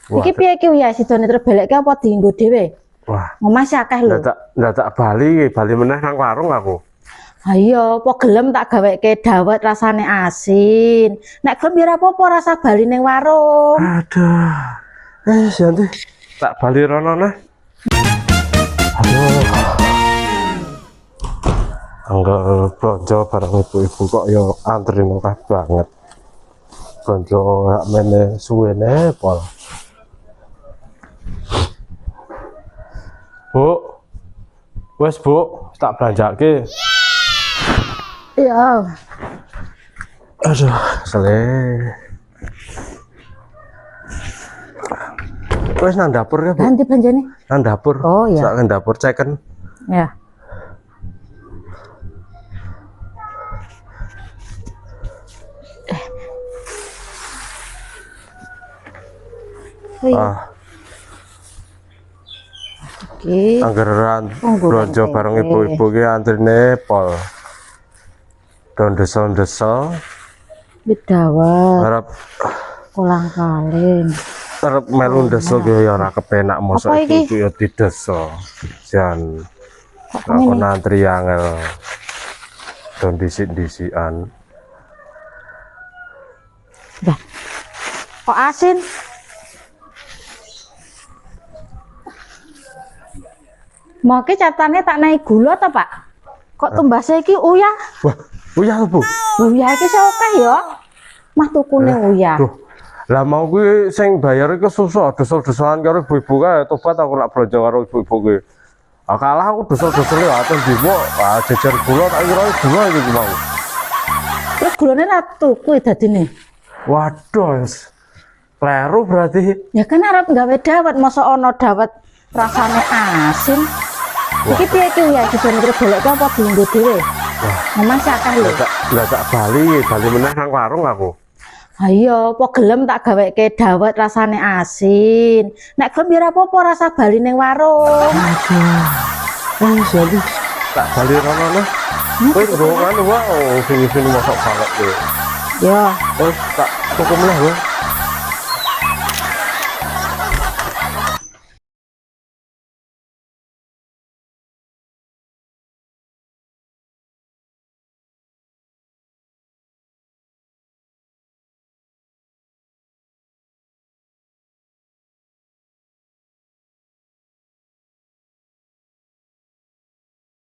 Iki piye ki ya sidone terbeleke apa dienggo dhewe? Wah, Mas akeh lho. ndak tak bali meneh nang warung aku. Ayo, apa gelem tak gaweke dawet rasane asin. Nek gelem ya ora apa-apa rasa bali ning warung. Aduh. Santi tak bali rono nah. Aduh. Angger blonjo bareng ibu-ibu kok ya antri akeh banget. Blonjo hak mene suwene pol. Bu. Wes Bu, tak belanjake. Iya. Aduh, sele. Wes nang dapur ya, Bu. Ganti belanjane. Nang dapur. Oh iya. Sak nang dapur ceken. Ya. Oke. Anggeran Tunggu, blonjo Bang. bareng ibu-ibu ki antrine pol. Don desel-desel. Dawet Arep kolang-kaling. arep melu desel ki ya ora kepenak mosok Apa iki? ibu ya didesel. Jan Kok aku ngene? antri angel. Don disik-disikan. Dah. Kok asin? Mau ki catane tak naik gula ta, Pak? Kok tumbase iki uyah? Wah, uyah Bu. Uyah iki akeh ya. Mah tukune uyah. Duh. Lah mau kuwi sing bayar iku susah desel-deselan karo ibu-ibu kae tobat aku nak blonjo karo ibu-ibu kuwi. Ah kalah aku desel-desel ya aten diwo, jejer gula tak kira gula iki mau. Terus gulane ra tuku dadine. Waduh. Kleru berarti. Ya kan arep gawe dawet, masa ana dawet rasane asin. Iki piye ki ya dibon terbeleke apa dienggo dhewe? Mas akeh lho. Lah tak bali meneh nang warung aku. Ayo, apa gelem tak gaweke dawet rasane asin. Nek gelem ya ora apa-apa rasa bali ning warung. Jadi tak bali rono nah. Kowe nggo anu wae sing-sing masak banget kowe. Ya, Wes tak tuku meneh wae.